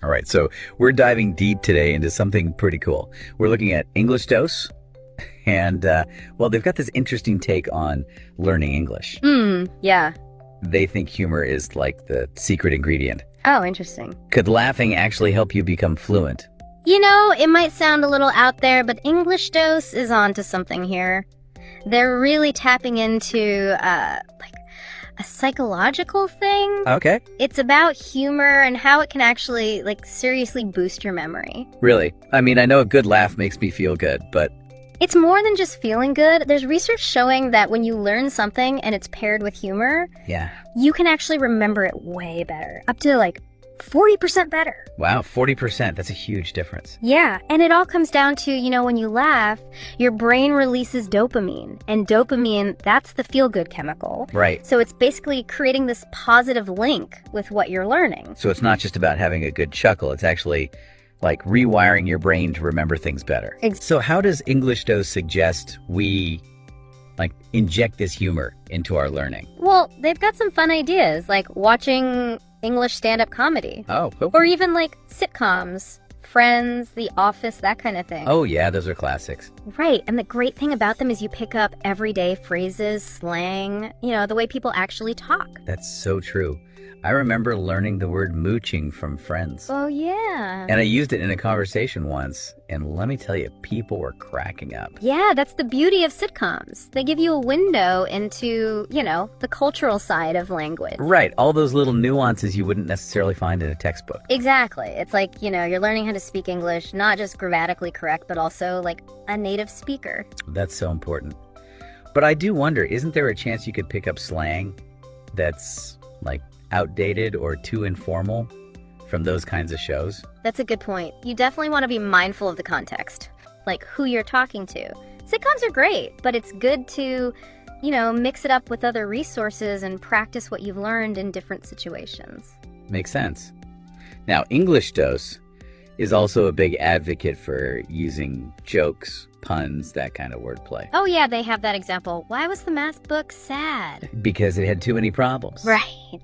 All right, so we're diving deep today into something pretty cool. We're looking at English Dose, and, well, they've got this interesting take on learning English. Yeah. They think humor is like the secret ingredient. Oh, interesting. Could laughing actually help you become fluent? You know, it might sound a little out there, but English Dose is onto something here. They're really tapping into, like, a psychological thing. Okay. It's about humor and how it can actually, like, seriously boost your memory. Really? I mean, I know a good laugh makes me feel good, but... It's more than just feeling good. There's research showing that when you learn something and it's paired with humor, you can actually remember it way better. Up to, like, 40% better. Wow, 40%. That's a huge difference. Yeah, and it all comes down to, you know, when you laugh, your brain releases dopamine. And dopamine, that's the feel-good chemical. Right. So it's basically creating this positive link with what you're learning. So it's not just about having a good chuckle. It's actually like rewiring your brain to remember things better. So how does English Dose suggest we like inject this humor into our learning? Well, they've got some fun ideas, like watching English stand-up comedy. Oh, cool. Or even like sitcoms, Friends, The Office, that kind of thing. Oh yeah, those are classics. Right, and the great thing about them is you pick up everyday phrases, slang, you know, the way people actually talk. That's so true. I remember learning the word mooching from Friends. Oh, yeah. And I used it in a conversation once, and let me tell you, people were cracking up. Yeah, that's the beauty of sitcoms. They give you a window into, you know, the cultural side of language. Right, all those little nuances you wouldn't necessarily find in a textbook. Exactly. It's like, you know, you're learning how to speak English, not just grammatically correct, but also like a native speaker. That's so important. But I do wonder, isn't there a chance you could pick up slang that's like outdated or too informal from those kinds of shows? That's a good point. You definitely want to be mindful of the context, like who you're talking to. Sitcoms are great, but it's good to, you know, mix it up with other resources and practice what you've learned in different situations. Makes sense. Now, English Dose is also a big advocate for using jokes, puns, that kind of wordplay. Oh yeah, they have that example. Why was the math book sad? Because it had too many problems. Right.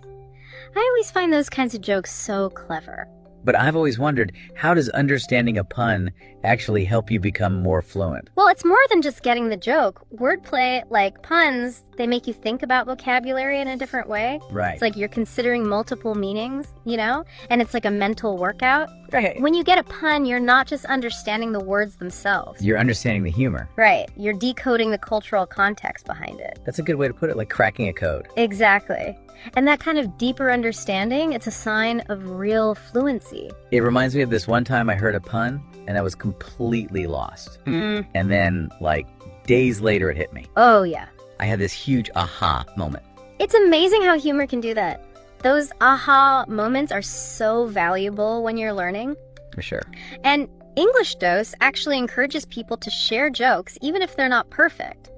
I always find those kinds of jokes so clever. But I've always wondered, how does understanding a pun actually help you become more fluent? Well, it's more than just getting the joke. Wordplay, like puns, they make you think about vocabulary in a different way. Right. It's like you're considering multiple meanings, you know? And it's like a mental workout. Right. When you get a pun, you're not just understanding the words themselves. You're understanding the humor. Right. You're decoding the cultural context behind it. That's a good way to put it, like cracking a code. Exactly. And that kind of deeper understanding, it's a sign of real fluency. It reminds me of this one time I heard a pun and I was completely lost. And then, like, days later it hit me. Oh, yeah. I had this huge aha moment. It's amazing how humor can do that. Those aha moments are so valuable when you're learning. For sure. And English Dose actually encourages people to share jokes even if they're not perfect.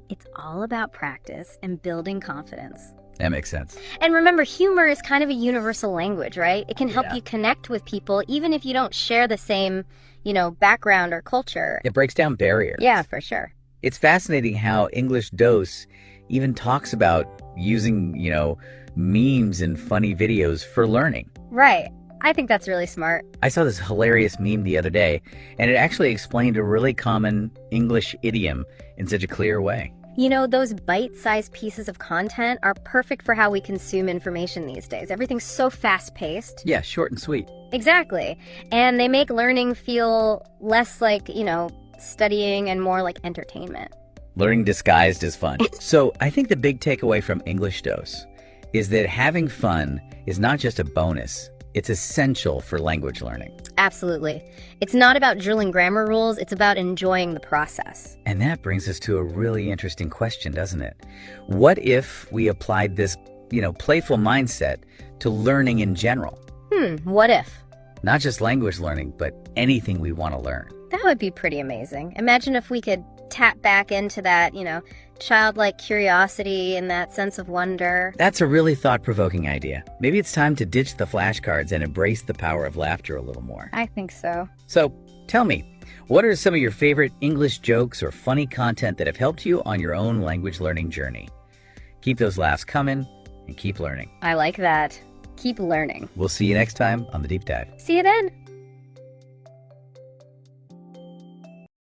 It's all about practice and building confidence. That makes sense. And remember, humor is kind of a universal language, right? It can help you connect with people even if you don't share the same, you know, background or culture. It breaks down barriers. Yeah, for sure. It's fascinating how English Dose even talks about using, you know, memes and funny videos for learning. Right. I think that's really smart. I saw this hilarious meme the other day, and it actually explained a really common English idiom in such a clear way. You know, those bite-sized pieces of content are perfect for how we consume information these days. Everything's so fast-paced. Yeah, short and sweet. Exactly. And they make learning feel less like, you know, studying and more like entertainment. Learning disguised as fun. So I think the big takeaway from English Dose is that having fun is not just a bonus, it's essential for language learning. Absolutely. It's not about drilling grammar rules, it's about enjoying the process. And that brings us to a really interesting question, doesn't it? What if we applied this, you know, playful mindset to learning in general? What if? Not just language learning, but anything we want to learn. That would be pretty amazing. Imagine if we could tap back into that, you know, childlike curiosity and that sense of wonder. That's a really thought-provoking idea. Maybe it's time to ditch the flashcards and embrace the power of laughter a little more. I think so. So, tell me, what are some of your favorite English jokes or funny content that have helped you on your own language learning journey? Keep those laughs coming and keep learning. I like that. keep learning. We'll see you next time on The Deep Dive. See you then.